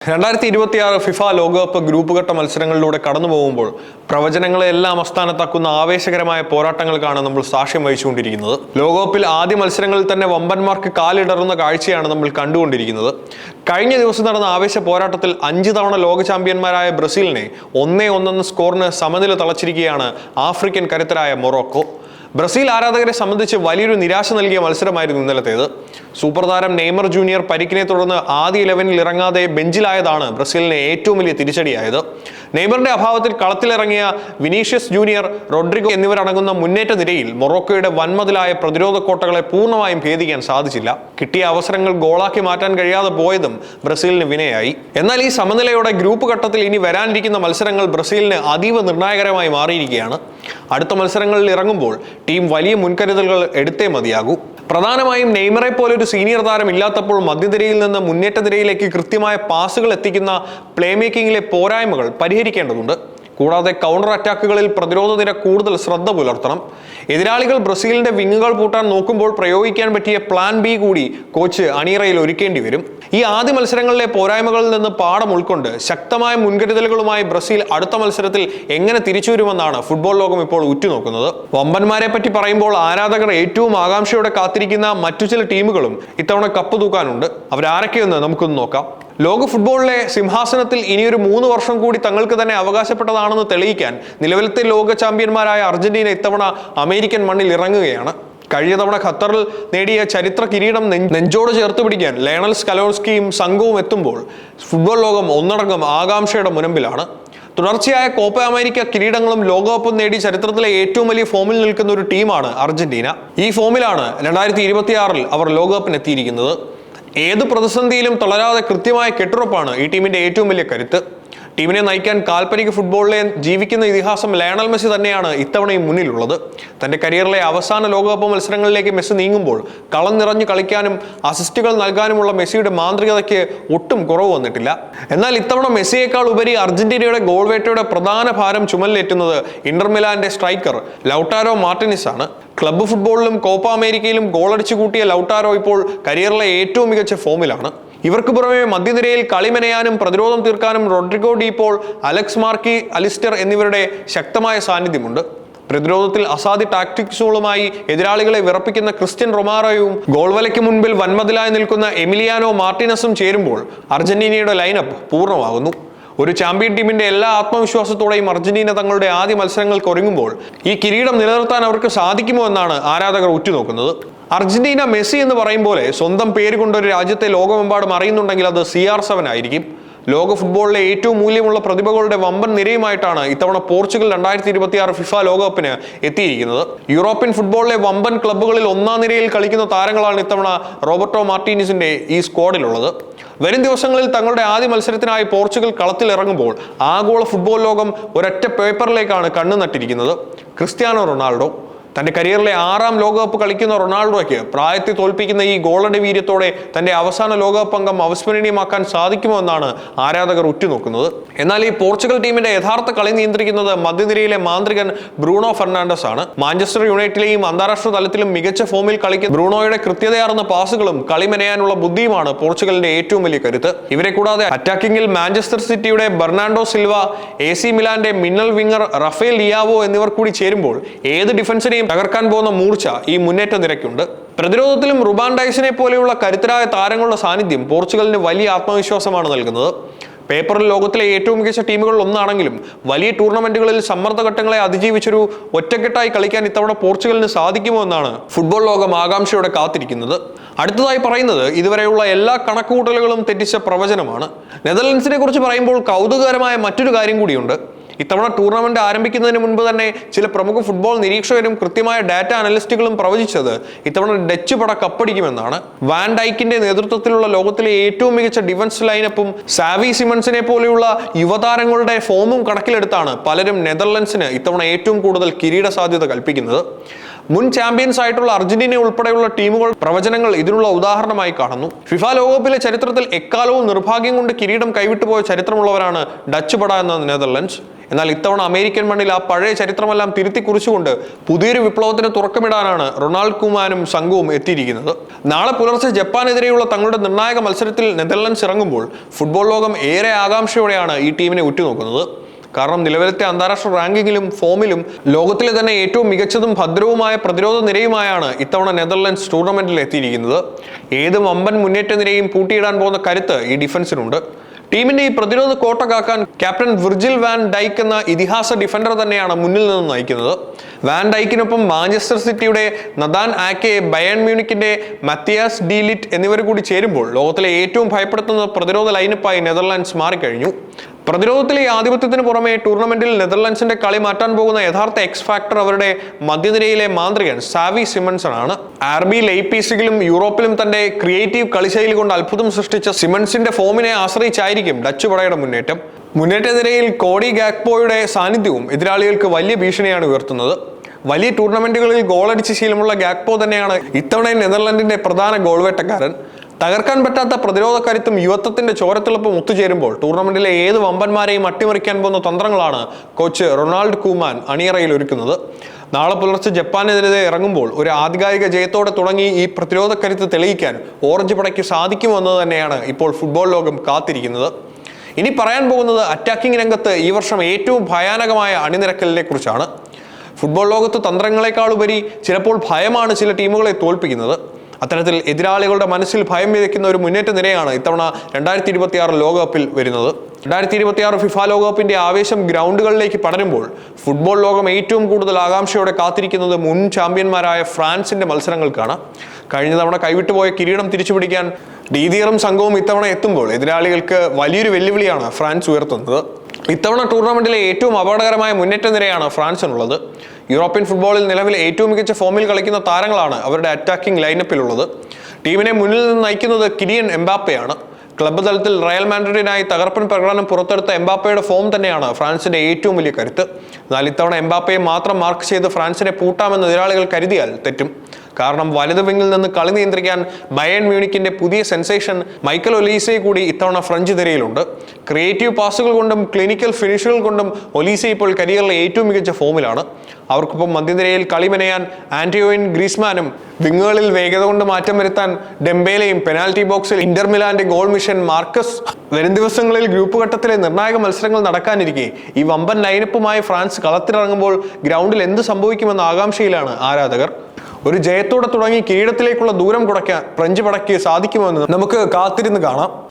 2026 FIFA ലോകകപ്പ് group ഘട്ട മത്സരങ്ങളിലൂടെ കടന്നു പോകുമ്പോൾ പ്രവചനങ്ങളെല്ലാം അസ്ഥാനത്താക്കുന്ന ആവേശകരമായ പോരാട്ടങ്ങൾക്കാണ് നമ്മൾ സാക്ഷ്യം വഹിച്ചുകൊണ്ടിരിക്കുന്നത്. ലോകകപ്പിൽ ആദ്യ മത്സരങ്ങളിൽ തന്നെ വമ്പന്മാർക്ക് കാലിടറുന്ന കാഴ്ചയാണ് നമ്മൾ കണ്ടുകൊണ്ടിരിക്കുന്നത്. കഴിഞ്ഞ ദിവസം നടന്ന ആവേശ പോരാട്ടത്തിൽ 5 തവണ ലോക ചാമ്പ്യന്മാരായ ബ്രസീലിനെ 1-1 സ്കോറിന് സമനില തളച്ചിരിക്കുകയാണ് ആഫ്രിക്കൻ കരുത്തരായ മൊറോക്കോ. ബ്രസീൽ ആരാധകരെ സംബന്ധിച്ച് വലിയൊരു നിരാശ നൽകിയ മത്സരമായിരുന്നു ഇന്നലത്തേത്. സൂപ്പർ താരം നെയ്മർ ജൂനിയർ പരിക്കിനെ തുടർന്ന് ആദ്യ 11-ൽ ഇറങ്ങാതെ ബെഞ്ചിലായതാണ് ബ്രസീലിന് ഏറ്റവും വലിയ തിരിച്ചടിയായത്. നെയ്മറിന്റെ അഭാവത്തിൽ കളത്തിലിറങ്ങിയ വിനീഷ്യസ് ജൂനിയർ, റോഡ്രിഗോ എന്നിവരടങ്ങുന്ന മുന്നേറ്റ നിരയിൽ മൊറോക്കോയുടെ വൻമതിലായ പ്രതിരോധ കോട്ടകളെ പൂർണ്ണമായും ഭേദിക്കാൻ സാധിച്ചില്ല. കിട്ടിയ അവസരങ്ങൾ ഗോളാക്കി മാറ്റാൻ കഴിയാതെ പോയതും ബ്രസീലിന് വിനയായി. എന്നാൽ ഈ സമനിലയോടെ ഗ്രൂപ്പ് ഘട്ടത്തിൽ ഇനി വരാനിരിക്കുന്ന മത്സരങ്ങൾ ബ്രസീലിന് അതീവ നിർണായകരമായി മാറിയിരിക്കുകയാണ്. അടുത്ത മത്സരങ്ങളിൽ ഇറങ്ങുമ്പോൾ ടീം വലിയ മുൻകരുതലുകൾ എടുത്തേ മതിയാകൂ. പ്രധാനമായും നെയ്മറെ പോലെ ഒരു സീനിയർ താരം ഇല്ലാത്തപ്പോൾ മധ്യനിരയിൽ നിന്ന് മുന്നേറ്റ നിരയിലേക്ക് കൃത്യമായ പാസുകൾ എത്തിക്കുന്ന പ്ലേ മേക്കിങ്ങിലെ പോരായ്മകൾ പരിഹരിക്കേണ്ടതുണ്ട്. കൂടാതെ കൗണ്ടർ അറ്റാക്കുകളിൽ പ്രതിരോധ നിര കൂടുതൽ ശ്രദ്ധ പുലർത്തണം. എതിരാളികൾ ബ്രസീലിന്റെ വിങ്ങുകൾ പൂട്ടാൻ നോക്കുമ്പോൾ പ്രയോഗിക്കാൻ പറ്റിയ പ്ലാൻ ബി കൂടി കോച്ച് അണിയറയിൽ ഒരുക്കേണ്ടി വരും. ഈ ആദ്യ മത്സരങ്ങളിലെ പോരായ്മകളിൽ നിന്ന് പാഠം ഉൾക്കൊണ്ട് ശക്തമായ മുൻകരുതലുകളുമായി ബ്രസീൽ അടുത്ത മത്സരത്തിൽ എങ്ങനെ തിരിച്ചു വരുമെന്നാണ് ഫുട്ബോൾ ലോകം ഇപ്പോൾ ഉറ്റുനോക്കുന്നത്. വമ്പന്മാരെ പറ്റി പറയുമ്പോൾ ആരാധകർ ഏറ്റവും ആകാംക്ഷയോടെ കാത്തിരിക്കുന്ന മറ്റു ചില ടീമുകളും ഇത്തവണ കപ്പ് തൂക്കാനുണ്ട്. അവരാരൊക്കെയെന്ന് നമുക്കൊന്ന് നോക്കാം. ലോക ഫുട്ബോളിലെ സിംഹാസനത്തിൽ ഇനിയൊരു 3 വർഷം കൂടി തങ്ങൾക്ക് തന്നെ അവകാശപ്പെട്ടതാണെന്ന് തെളിയിക്കാൻ നിലവിലത്തെ ലോക ചാമ്പ്യന്മാരായ അർജന്റീന ഇത്തവണ അമേരിക്കൻ മണ്ണിൽ ഇറങ്ങുകയാണ്. കഴിഞ്ഞ തവണ ഖത്തറിൽ നേടിയ ചരിത്ര കിരീടം നെഞ്ചോട് ചേർത്ത് പിടിക്കാൻ ലയണൽ സ്കലോസ്കിയും സംഘവും എത്തുമ്പോൾ ഫുട്ബോൾ ലോകം ഒന്നടങ്കം ആകാംക്ഷയുടെ മുനമ്പിലാണ്. തുടർച്ചയായ കോപ്പ അമേരിക്ക കിരീടങ്ങളും ലോകകപ്പും നേടി ചരിത്രത്തിലെ ഏറ്റവും വലിയ ഫോമിൽ നിൽക്കുന്ന ഒരു ടീമാണ് അർജന്റീന. ഈ ഫോമിലാണ് 2026-ൽ അവർ ലോകകപ്പിന് എത്തിയിരിക്കുന്നത്. ഏത് പ്രതിസന്ധിയിലും തളരാതെ കൃത്യമായ കെട്ടുറപ്പാണ് ഈ ടീമിന്റെ ഏറ്റവും വലിയ കരുത്ത്. ടീമിനെ നയിക്കാൻ കാൽപ്പനിക ഫുട്ബോളിലെ ജീവിക്കുന്ന ഇതിഹാസം ലയണൽ മെസ്സി തന്നെയാണ് ഇത്തവണയും മുന്നിലുള്ളത്. തന്റെ കരിയറിലെ അവസാന ലോകകപ്പ് മത്സരങ്ങളിലേക്ക് മെസ്സി നീങ്ങുമ്പോൾ കളം നിറഞ്ഞു കളിക്കാനും അസിസ്റ്റുകൾ നൽകാനുമുള്ള മെസ്സിയുടെ മാന്ത്രികതയ്ക്ക് ഒട്ടും കുറവ് വന്നിട്ടില്ല. എന്നാൽ ഇത്തവണ മെസ്സിയേക്കാൾ ഉപരി അർജന്റീനയുടെ ഗോൾ വേട്ടയുടെ പ്രധാന ഭാരം ചുമലിലേറ്റുന്നത് ഇന്റർ മിലാന്റെ സ്ട്രൈക്കർ ലൗട്ടാരോ മാർട്ടിനസ് ആണ്. ക്ലബ്ബ് ഫുട്ബോളിലും കോപ്പ അമേരിക്കയിലും ഗോളടിച്ചു കൂട്ടിയ ലൗട്ടാരോ ഇപ്പോൾ കരിയറിലെ ഏറ്റവും മികച്ച ഫോമിലാണ്. ഇവർക്ക് പുറമെ മധ്യനിരയിൽ കളിമെനയാനും പ്രതിരോധം തീർക്കാനും Rodrigo De Paul, Alex Mac Allister എന്നിവരുടെ ശക്തമായ സാന്നിധ്യമുണ്ട്. പ്രതിരോധത്തിൽ അസാധ്യ ടാക്ടിക്സുകളുമായി എതിരാളികളെ വിറപ്പിക്കുന്ന ക്രിസ്ത്യൻ റൊമാറോയും ഗോൾ വലയ്ക്ക് മുൻപിൽ വൻമതിലായി നിൽക്കുന്ന എമിലിയാനോ മാർട്ടിനസും ചേരുമ്പോൾ അർജന്റീനയുടെ ലൈനപ്പ് പൂർണ്ണമാകുന്നു. ഒരു ചാമ്പ്യൻ ടീമിന്റെ എല്ലാ ആത്മവിശ്വാസത്തോടെയും അർജന്റീന തങ്ങളുടെ ആദ്യ മത്സരങ്ങൾക്ക് ഒരുങ്ങുമ്പോൾ ഈ കിരീടം നിലനിർത്താൻ അവർക്ക് സാധിക്കുമോ എന്നാണ് ആരാധകർ ഉറ്റുനോക്കുന്നത്. അർജന്റീന മെസ്സി എന്ന് പറയും പോലെ സ്വന്തം പേര് കൊണ്ടൊരു രാജ്യത്തെ ലോകമെമ്പാടും അറിയുന്നുണ്ടെങ്കിൽ അത് CR7 ആയിരിക്കും. ലോക ഫുട്ബോളിലെ ഏറ്റവും മൂല്യമുള്ള പ്രതിഭകളുടെ വമ്പൻ നിരയുമായിട്ടാണ് ഇത്തവണ പോർച്ചുഗൽ 2026 ഫിഫ ലോകകപ്പിന് എത്തിയിരിക്കുന്നത്. യൂറോപ്യൻ ഫുട്ബോളിലെ വമ്പൻ ക്ലബ്ബുകളിൽ ഒന്നാം നിരയിൽ കളിക്കുന്ന താരങ്ങളാണ് ഇത്തവണ റോബർട്ടോ മാർട്ടീനസിന്റെ ഈ സ്ക്വാഡിലുള്ളത്. വരും ദിവസങ്ങളിൽ തങ്ങളുടെ ആദ്യ മത്സരത്തിനായി പോർച്ചുഗൽ കളത്തിലിറങ്ങുമ്പോൾ ആഗോള ഫുട്ബോൾ ലോകം ഒരൊറ്റ പേപ്പറിലേക്കാണ് കണ്ണു നട്ടിരിക്കുന്നത്. Cristiano Ronaldo. തന്റെ കരിയറിലെ 6ാം ലോകകപ്പ് കളിക്കുന്ന റൊണാൾഡോയ്ക്ക് പ്രായത്തെ തോൽപ്പിക്കുന്ന ഈ ഗോളടി വീര്യത്തോടെ തന്റെ അവസാന ലോകകപ്പ് അംഗം അവിസ്മരണീയമാക്കാൻ സാധിക്കുമോ എന്നാണ് ആരാധകർ ഉറ്റുനോക്കുന്നത്. എന്നാൽ ഈ പോർച്ചുഗൽ ടീമിന്റെ യഥാർത്ഥ കളി നിയന്ത്രിക്കുന്നത് മധ്യനിരയിലെ മാന്ത്രികൻ ബ്രൂണോ ഫെർണാണ്ടസ് ആണ്. മാഞ്ചസ്റ്റർ യുണൈറ്റഡിലെയും അന്താരാഷ്ട്ര തലത്തിലും മികച്ച ഫോമിൽ കളിക്കുന്ന ബ്രൂണോയുടെ കൃത്യതയാർന്ന പാസുകളും കളിമെനയാനുള്ള ബുദ്ധിയുമാണ് പോർച്ചുഗലിന്റെ ഏറ്റവും വലിയ കരുത്ത്. ഇവരെ കൂടാതെ അറ്റാക്കിംഗിൽ മാഞ്ചസ്റ്റർ സിറ്റിയുടെ ബെർണാണ്ടോ സിൽവ, AC മിലാന്റെ മിന്നൽ വിങ്ങർ റഫേൽ ലിയാവോ എന്നിവർ കൂടി ചേരുമ്പോൾ ഏത് ഡിഫൻസിനെയും തകർക്കാൻ പോകുന്ന മൂർച്ച ഈ മുന്നേറ്റ നിരക്കുണ്ട്. പ്രതിരോധത്തിലും റുബാൻ ഡൈസിനെ പോലെയുള്ള കരുത്തരായ താരങ്ങളുടെ സാന്നിധ്യം പോർച്ചുഗലിന് വലിയ ആത്മവിശ്വാസമാണ് നൽകുന്നത്. പേപ്പറിൽ ലോകത്തിലെ ഏറ്റവും മികച്ച ടീമുകളിൽ ഒന്നാണെങ്കിലും വലിയ ടൂർണമെന്റുകളിൽ സമ്മർദ്ദഘട്ടങ്ങളെ അതിജീവിച്ചൊരു ഒറ്റക്കെട്ടായി കളിക്കാൻ ഇത്തവണ പോർച്ചുഗലിന് സാധിക്കുമോ എന്നാണ് ഫുട്ബോൾ ലോകം ആകാംക്ഷയോടെ കാത്തിരിക്കുന്നത്. അടുത്തതായി പറയുന്നത് ഇതുവരെയുള്ള എല്ലാ കണക്കുകൂട്ടലുകളും തെറ്റിച്ച പ്രവചനമാണ്. നെതർലൻഡ്സിനെ കുറിച്ച് പറയുമ്പോൾ കൗതുകകരമായ മറ്റൊരു കാര്യം കൂടിയുണ്ട്. ഇത്തവണ ടൂർണമെന്റ് ആരംഭിക്കുന്നതിന് മുൻപ് തന്നെ ചില പ്രമുഖ ഫുട്ബോൾ നിരീക്ഷകരും കൃത്യമായ ഡാറ്റ അനലിസ്റ്റുകളും പ്രവചിച്ചത് ഇത്തവണ ഡച്ച് പട കപ്പടിക്കുമെന്നാണ്. വാൻ ഡൈക്കിന്റെ നേതൃത്വത്തിലുള്ള ലോകത്തിലെ ഏറ്റവും മികച്ച ഡിഫൻസ് ലൈനപ്പും സാവി സിമൺസിനെ പോലെയുള്ള യുവതാരങ്ങളുടെ ഫോമും കണക്കിലെടുത്താണ് പലരും നെതർലൻഡ്സിന് ഇത്തവണ ഏറ്റവും കൂടുതൽ കിരീട സാധ്യത കൽപ്പിക്കുന്നത്. മുൻ ചാമ്പ്യൻസ് ആയിട്ടുള്ള അർജന്റീന ഉൾപ്പെടെയുള്ള ടീമുകൾ പ്രവചനങ്ങൾ ഇതിനുള്ള ഉദാഹരണമായി കാണുന്നു. ഫിഫ ലോകകപ്പിലെ ചരിത്രത്തിൽ എക്കാലവും നിർഭാഗ്യം കൊണ്ട് കിരീടം കൈവിട്ടുപോയ ചരിത്രമുള്ളവരാണ് ഡച്ച് പട എന്ന നെതർലൻഡ്സ്. എന്നാൽ ഇത്തവണ അമേരിക്കൻ മണ്ണിൽ ആ പഴയ ചരിത്രമെല്ലാം തിരുത്തി കുറിച്ചുകൊണ്ട് പുതിയൊരു വിപ്ലവത്തിന് തുറക്കമിടാനാണ് റൊണാൾഡ് കൂമാനും സംഘവും എത്തിയിരിക്കുന്നത്. നാളെ പുലർച്ചെ ജപ്പാനെതിരെയുള്ള തങ്ങളുടെ നിർണായക മത്സരത്തിൽ നെതർലൻഡ്സ് ഇറങ്ങുമ്പോൾ ഫുട്ബോൾ ലോകം ഏറെ ആകാംക്ഷയോടെയാണ് ഈ ടീമിനെ ഉറ്റുനോക്കുന്നത്. കാരണം നിലവിലത്തെ അന്താരാഷ്ട്ര റാങ്കിങ്ങിലും ഫോമിലും ലോകത്തിലെ തന്നെ ഏറ്റവും മികച്ചതും ഭദ്രവുമായ പ്രതിരോധ നിരയുമായാണ് ഇത്തവണ നെതർലൻഡ്സ് ടൂർണമെന്റിൽ എത്തിയിരിക്കുന്നത്. ഏത് വമ്പൻ മുന്നേറ്റ നിരയും പൂട്ടിയിടാൻ പോകുന്ന കരുത്ത് ഈ ഡിഫൻസിനുണ്ട്. ടീമിന്റെ ഈ പ്രതിരോധ കോട്ട കാക്കാൻ ക്യാപ്റ്റൻ വിർജിൽ വാൻ ഡൈക്ക് എന്ന ഇതിഹാസ ഡിഫൻഡർ തന്നെയാണ് മുന്നിൽ നിന്ന് നയിക്കുന്നത്. വാൻ ഡൈക്കിനൊപ്പം മാഞ്ചസ്റ്റർ സിറ്റിയുടെ നദാൻ ആക്കെ, ബയേൺ മ്യൂണിക്കിന്റെ മത്തിയാസ് ഡി ലിറ്റ് എന്നിവർ കൂടി ചേരുമ്പോൾ ലോകത്തിലെ ഏറ്റവും ഭയപ്പെടുത്തുന്ന പ്രതിരോധ ലൈനപ്പായി നെതർലാൻഡ്സ് മാറിക്കഴിഞ്ഞു. പ്രതിരോധത്തിലെ ആധിപത്യത്തിന് പുറമെ ടൂർണമെന്റിൽ നെതർലൻഡ്സിന്റെ കളി മാറ്റാൻ പോകുന്ന യഥാർത്ഥ എക്സ് ഫാക്ടർ അവരുടെ മധ്യനിരയിലെ മാന്ത്രികൻ സാവി സിമൺസൺ ആണ്. RB ലൈപ്സിഗിലും യൂറോപ്പിലും തന്റെ ക്രിയേറ്റീവ് കളിശൈലി കൊണ്ട് അത്ഭുതം സൃഷ്ടിച്ച സിമൺസിന്റെ ഫോമിനെ ആശ്രയിച്ചായിരിക്കും ഡച്ച് പടയുടെ മുന്നേറ്റം. മുന്നേറ്റ നിരയിൽ കോഡി ഗാക്പോയുടെ സാന്നിധ്യവും എതിരാളികൾക്ക് വലിയ ഭീഷണിയാണ് ഉയർത്തുന്നത്. വലിയ ടൂർണമെന്റുകളിൽ ഗോളടിച്ച് ശീലമുള്ള ഗാക്പോ തന്നെയാണ് ഇത്തവണ നെതർലൻഡിന്റെ പ്രധാന ഗോൾവേട്ടക്കാരൻ. തകർക്കാൻ പറ്റാത്ത പ്രതിരോധ കരുത്തും യുവത്വത്തിന്റെ ചോരത്തിളപ്പും ഒത്തുചേരുമ്പോൾ ടൂർണമെന്റിലെ ഏത് വമ്പന്മാരെയും അട്ടിമറിക്കാൻ പോകുന്ന തന്ത്രങ്ങളാണ് കോച്ച് റൊണാൾഡ് കൂമാൻ അണിയറയിൽ ഒരുക്കുന്നത്. നാളെ പുലർച്ചെ ജപ്പാനെതിരെ ഇറങ്ങുമ്പോൾ ഒരു ആധികാരിക ജയത്തോടെ തുടങ്ങി ഈ പ്രതിരോധ കരുത്ത് തെളിയിക്കാൻ ഓറഞ്ച് പടയ്ക്ക് സാധിക്കുമെന്നത് തന്നെയാണ് ഇപ്പോൾ ഫുട്ബോൾ ലോകം കാത്തിരിക്കുന്നത്. ഇനി പറയാൻ പോകുന്നത് അറ്റാക്കിംഗ് രംഗത്ത് ഈ വർഷം ഏറ്റവും ഭയാനകമായ അണിനിരക്കലിനെ കുറിച്ചാണ്. ഫുട്ബോൾ ലോകത്ത് തന്ത്രങ്ങളെക്കാളുപരി ചിലപ്പോൾ ഭയമാണ് ചില ടീമുകളെ തോൽപ്പിക്കുന്നത്. അത്തരത്തിൽ എതിരാളികളുടെ മനസ്സിൽ ഭയം വിതയ്ക്കുന്ന ഒരു മുന്നേറ്റ നിരയാണ് ഇത്തവണ 2026 ലോകകപ്പിൽ വരുന്നത്. 2026 ഫിഫ ലോകകപ്പിന്റെ ആവേശം ഗ്രൗണ്ടുകളിലേക്ക് പടരുമ്പോൾ ഫുട്ബോൾ ലോകം ഏറ്റവും കൂടുതൽ ആകാംക്ഷയോടെ കാത്തിരിക്കുന്നത് മുൻ ചാമ്പ്യന്മാരായ ഫ്രാൻസിന്റെ മത്സരങ്ങൾക്കാണ്. കഴിഞ്ഞ തവണ കൈവിട്ടുപോയ കിരീടം തിരിച്ചുപിടിക്കാൻ ഡീദിയറും സംഘവും ഇത്തവണ എത്തുമ്പോൾ എതിരാളികൾക്ക് വലിയൊരു വെല്ലുവിളിയാണ് ഫ്രാൻസ് ഉയർത്തുന്നത്. ഇത്തവണ ടൂർണമെന്റിലെ ഏറ്റവും അപകടകരമായ മുന്നേറ്റ നിരയാണ് ഫ്രാൻസിനുള്ളത്. യൂറോപ്യൻ ഫുട്ബോളിൽ നിലവിൽ ഏറ്റവും മികച്ച ഫോമിൽ കളിക്കുന്ന താരങ്ങളാണ് അവരുടെ അറ്റാക്കിംഗ് ലൈനപ്പിലുള്ളത്. ടീമിനെ മുന്നിൽ നിന്ന് നയിക്കുന്നത് കിലിയൻ എംബാപ്പയാണ്. ക്ലബ്ബ് തലത്തിൽ റയൽ മാഡ്രിഡിനായി തകർപ്പൻ പ്രകടനം പുറത്തെടുത്ത എംബാപ്പയുടെ ഫോം തന്നെയാണ് ഫ്രാൻസിന്റെ ഏറ്റവും വലിയ കരുത്ത്. എന്നാൽ ഇത്തവണ എംബാപ്പയെ മാത്രം മാർക്ക് ചെയ്ത് ഫ്രാൻസിനെ പൂട്ടാമെന്ന് എതിരാളികൾ കരുതിയാൽ തെറ്റും. കാരണം വലത് വിങ്ങിൽ നിന്ന് കളി നിയന്ത്രിക്കാൻ ബയേൺ മ്യൂണിക്കിന്റെ പുതിയ സെൻസേഷൻ മൈക്കൽ ഒലീസെ കൂടി ഇത്തവണ ഫ്രഞ്ച് നിരയിലുണ്ട്. ക്രിയേറ്റീവ് പാസുകൾ കൊണ്ടും ക്ലിനിക്കൽ ഫിനിഷുകൾ കൊണ്ടും ഒലീസെ ഇപ്പോൾ കരിയറിലെ ഏറ്റവും മികച്ച ഫോമിലാണ്. അവർക്കൊപ്പം മധ്യനിരയിൽ കളിമെനയാൻ ആന്റോയിൻ ഗ്രീസ്മാനും വിങ്ങുകളിൽ വേഗത കൊണ്ട് മാറ്റം വരുത്താൻ ഡെംബേലയും പെനാൽറ്റി ബോക്സിൽ ഇന്റർ മിലാന്റെ ഗോൾ മിഷൻ മാർക്കസ്. വരും ദിവസങ്ങളിൽ ഗ്രൂപ്പ് ഘട്ടത്തിലെ നിർണായക മത്സരങ്ങൾ നടക്കാനിരിക്കെ ഈ വമ്പൻ ലൈനപ്പുമായി ഫ്രാൻസ് കളത്തിലിറങ്ങുമ്പോൾ ഗ്രൗണ്ടിൽ എന്ത് സംഭവിക്കുമെന്ന ആകാംക്ഷയിലാണ് ആരാധകർ. ഒരു ജയത്തോടെ തുടങ്ങി കിരീടത്തിലേക്കുള്ള ദൂരം കുറയ്ക്കാൻ ഫ്രഞ്ച് പടയ്ക്ക് സാധിക്കുമെന്ന് നമുക്ക് കാത്തിരുന്ന് കാണാം.